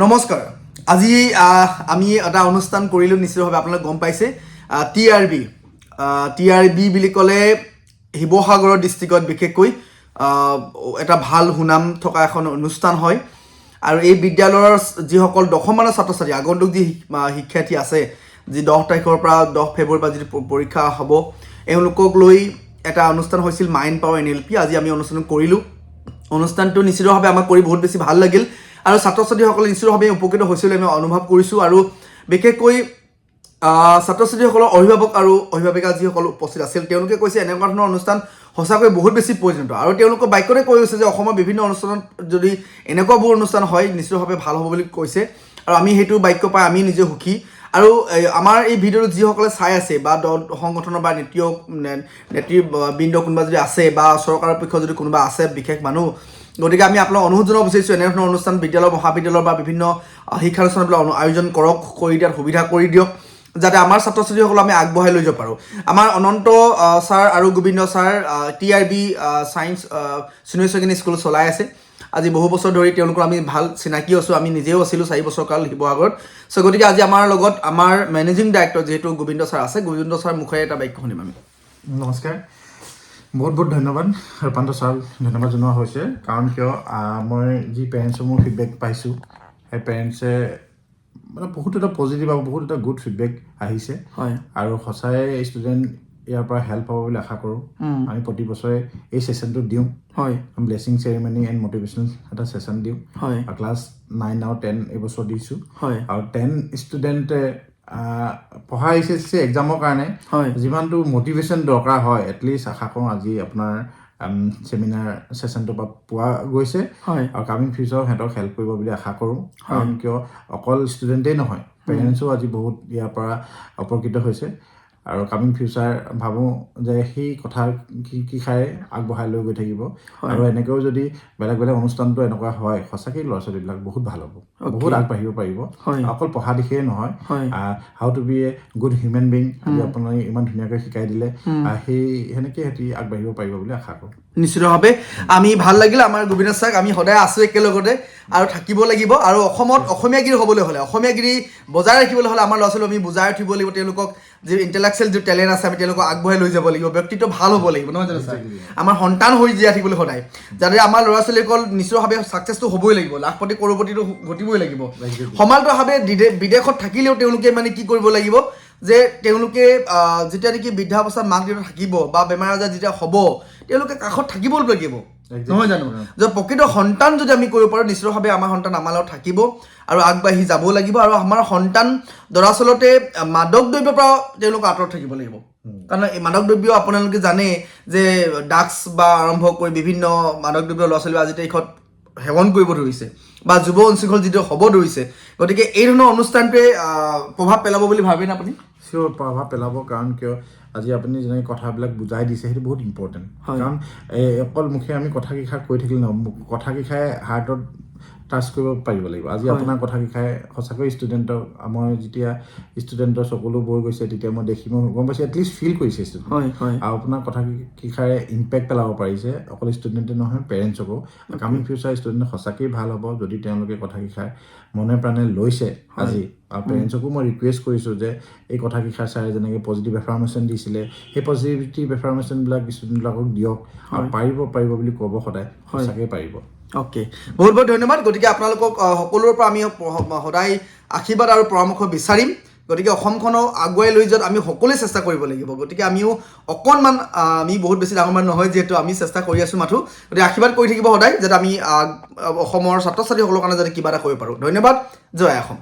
নমস্কাৰ আজি আমি এটা অনুষ্ঠান কৰিলো নিশ্চিতভাৱে আপোনালোকে গম পাইছে টিআৰবি বুলি ক'লে শিৱসাগৰ ডিষ্ট্ৰিক্টত বিশেষকৈ এটা ভাল সুনাম থকা এখন অনুষ্ঠান হয় আৰু এই বিদ্যালয়ৰ যিসকল দশমানৰ ছাত্ৰ-ছাত্ৰী আগন্তুক যি শিক্ষাৰ্থী আছে যি 10 তাৰিখৰ পৰা 10 ফেব্ৰুৱাৰীৰ পৰা যি পৰীক্ষা হ'ব এওঁলোকক লৈ এটা অনুষ্ঠান হৈছিল মাইণ্ড পাৱাৰ এনএলপি আজি আমি অনুষ্ঠান কৰিলো অনুষ্ঠানটো নিশ্চিতভাৱে আমাক কৰি বহুত বেছি ভাল লাগিল আৰু ছাত্ৰ-ছাত্ৰীসকলে নিশ্চিতভাৱে উপকৃত হৈছিল আমি অনুভৱ কৰিছোঁ আৰু বিশেষকৈ ছাত্ৰ-ছাত্ৰীসকলৰ অভিভাৱক আৰু অভিভাৱিকা যিসকল উপস্থিত আছিল তেওঁলোকে কৈছে এনেকুৱা ধৰণৰ অনুষ্ঠান সঁচাকৈ বহুত বেছি প্ৰয়োজনীয় আৰু তেওঁলোকৰ বাক্যতে কৈ গৈছে যে অসমৰ বিভিন্ন অনুষ্ঠানত যদি এনেকুৱাবোৰ অনুষ্ঠান হয় নিশ্চিতভাৱে ভাল হ'ব বুলি কৈছে আৰু আমি সেইটো বাক্য পাই আমি নিজে সুখী আৰু আমাৰ এই ভিডিঅ'টো যিসকলে চাই আছে বা দল সংগঠনৰ বা নেতৃবৃন্দ কোনোবা যদি আছে বা চৰকাৰৰ পক্ষত যদি কোনোবা আছে বিশেষ মানুহ গতিকে আমি আপোনাক অনুৰোধ জনাব বিচাৰিছোঁ এনে ধৰণৰ অনুষ্ঠান বিদ্যালয় মহাবিদ্যালয় বা বিভিন্ন শিক্ষানুষ্ঠানবিলাক আয়োজন কৰক কৰি দিয়াত সুবিধা কৰি দিয়ক যাতে আমাৰ ছাত্ৰ-ছাত্ৰীসকলক আমি আগবঢ়াই লৈ যাব পাৰোঁ আমাৰ অনন্ত ছাৰ আৰু Gobinda sir TRB science senior secondary school চলাই আছে আজি বহু বছৰ ধৰি তেওঁলোকৰ আমি ভাল চিনাকি আছোঁ আমি নিজেও আছিলোঁ 4 বছৰ কাল শিৱসাগৰত গতিকে আজি আমাৰ লগত আমাৰ মেনেজিং ডাইৰেক্টৰ যিহেতু গোবিন্দ ছাৰ আছে গোবিন্দ ছাৰ মুখেৰে এটা বাক্য শুনিম আমি নমস্কাৰ বহুত বহুত ধন্যবাদ ৰূপান্ত ছাৰ ধন্যবাদ জনোৱা হৈছে কাৰণ কিয় মই যি পেৰেণ্টছৰ মোৰ ফিডবেক পাইছোঁ সেই পেৰেণ্টছে মানে বহুত এটা পজিটিভ আৰু বহুত এটা গুড ফিডবেক আহিছে হয় আৰু সঁচাই ষ্টুডেণ্ট ইয়াৰ পৰা হেল্প হ'ব বুলি আশা কৰোঁ আমি প্ৰতি বছৰে এই ছেশ্যনটো দিওঁ হয় ব্লেছিং চেৰিমনি এণ্ড মটিভেশ্যনেল এটা ছেশ্যন দিওঁ হয় আৰু ক্লাছ 9 আৰু 10 এইবছৰ দিছোঁ হয় আৰু 10 ষ্টুডেণ্টে পঢ়া এইচএছচি এক্সামৰ কাৰণে যিমানটো মটিভেশ্যন দৰকাৰ হয় এটলিষ্ট আশা কৰোঁ আজি আপোনাৰ চেমিনাৰ ছেশ্যনটোৰ পৰা পোৱা গৈছে আৰু কামিং ফিউচাৰত সিহঁতক হেল্প কৰিব বুলি আশা কৰোঁ কাৰণ কিয় অকল ষ্টুডেণ্টেই নহয় পেৰেণ্টছো আজি বহুত ইয়াৰ পৰা উপকৃত হৈছে আৰু কামিং ফিউচাৰ ভাবোঁ যে সেই কথা কি খাই আগবঢ়াই লৈ গৈ থাকিব আৰু এনেকৈও যদি বেলেগ বেলেগ অনুষ্ঠানটো এনেকুৱা হয় সঁচাকৈ ল'ৰা ছোৱালীবিলাক বহুত ভাল হ'ব বহুত আগবাঢ়িব পাৰিব অকল পঢ়া দিশেই নহয় how to be a good human being আজি আপুনি ইমান ধুনীয়াকৈ শিকাই দিলে সেনেকৈ সিহঁতি আগবাঢ়িব পাৰিব বুলি আশা কৰোঁ নিশ্চিতভাৱে আমি ভাল লাগিল আমাৰ গোবিন্দ ছাৰক আমি সদায় আছোঁ একেলগতে আৰু থাকিব লাগিব আৰু অসমত অসমীয়াগিৰি হ'বলৈ হ'লে অসমীয়াগিৰি বজাই ৰাখিবলৈ হ'লে আমাৰ ল'ৰা ছোৱালী আমি বুজাই ৰাখিব লাগিব তেওঁলোকক যি ইণ্টেলেকচুৱেল যি টেলেণ্ট আছে আমি তেওঁলোকক আগবঢ়াই লৈ যাব লাগিব ব্যক্তিত্ব ভাল হ'ব লাগিব নহয় জানো ছাৰ আমাৰ সন্তান হৈ জীয়াই থাকিবলৈ সদায় যাতে আমাৰ ল'ৰা ছোৱালীসকল নিশ্চিতভাৱে ছাকচেছটো হ'বই লাগিব লাখপতি কৰ'ৰপতিটো ঘটিবই লাগিব সমান্তৰালভাৱে বিদেশত থাকিলেও তেওঁলোকে মানে কি কৰিব লাগিব যে তেওঁলোকে যেতিয়া নেকি বৃদ্ধাৱস্থাত মাক দেউতাক থাকিব বা বেমাৰ আজাৰ যেতিয়া হ'ব তেওঁলোকে কাষত থাকিব লাগিব নহয় জানো যে প্ৰকৃত সন্তান যদি আমি কৰিব পাৰোঁ নিশ্চিতভাৱে আমাৰ সন্তান আমাৰ লগত থাকিব আৰু আগবাঢ়ি যাব লাগিব আৰু আমাৰ সন্তান দৰাচলতে মাদক দ্ৰব্যৰ পৰা তেওঁলোক আঁতৰত থাকিব লাগিব কাৰণ এই মাদক দ্ৰব্য আপোনালোকে জানে যে ড্ৰাগছ বা আৰম্ভ কৰি বিভিন্ন মাদক দ্ৰব্য ল'ৰা ছোৱালী আজি তাৰিখত সেৱন কৰিব ধৰিছে বা যুৱ উশৃংখল যিটো হ'ব ধৰিছে গতিকে এই ধৰণৰ অনুষ্ঠানটোৱে প্ৰভাৱ পেলাব বুলি ভাবেনে আপুনি চিয়'ৰ প্ৰভাৱ পেলাব কাৰণ কিয় আজি আপুনি যেনেকৈ কথাবিলাক বুজাই দিছে সেইটো বহুত ইম্পৰ্টেণ্ট কাৰণ অকল মুখে আমি কথা কেইষাৰ কৈ থাকিলে নহ'ব কথা কেইষাৰে হাৰ্টত টাচ কৰিব পাৰিব লাগিব আজি আপোনাৰ কথা কেইষাৰে সঁচাকৈ ষ্টুডেণ্টক মই যেতিয়া ষ্টুডেণ্টৰ চকুলো বৈ গৈছে তেতিয়া মই দেখি মই গম পাইছোঁ এটলিষ্ট ফিল কৰিছে ষ্টুডেণ্ট আৰু আপোনাৰ কথা কেইষাৰে ইম্পেক্ট পেলাব পাৰিছে অকল ষ্টুডেণ্টে নহয় পেৰেণ্টছকো কামিং ফিউচাৰ ষ্টুডেণ্ট সঁচাকৈয়ে ভাল হ'ব যদি তেওঁলোকে কথা কেইষাৰ মনে প্ৰাণে লৈছে আজি আৰু পেৰেণ্টছকো মই ৰিকুৱেষ্ট কৰিছোঁ যে এই কথা কেইষাৰ ছাৰে যেনেকৈ পজিটিভ এফাৰ্মেশ্যন দিছিলে সেই পজিটিভ এফাৰ্মেশ্যনবিলাক ষ্টুডেণ্টবিলাকক দিয়ক আৰু পাৰিব বুলি ক'ব সদায় সঁচাকৈ পাৰিব অ'কে বহুত বহুত ধন্যবাদ গতিকে আপোনালোকক সকলোৰে পৰা আমি সদায় আশীৰ্বাদ আৰু পৰামৰ্শ বিচাৰিম গতিকে অসমখনক আগুৱাই লৈ যোৱাত আমি সকলোৱে চেষ্টা কৰিব লাগিব গতিকে আমিও অকণমান আমি বহুত বেছি ডাঙৰ মানুহ নহয় যিহেতু আমি চেষ্টা কৰি আছোঁ মাথো গতিকে আশীৰ্বাদ কৰি থাকিব সদায় যাতে আমি অসমৰ ছাত্ৰ ছাত্ৰীসকলৰ কাৰণে যাতে কিবা এটা কৰিব পাৰোঁ ধন্যবাদ জয় অসম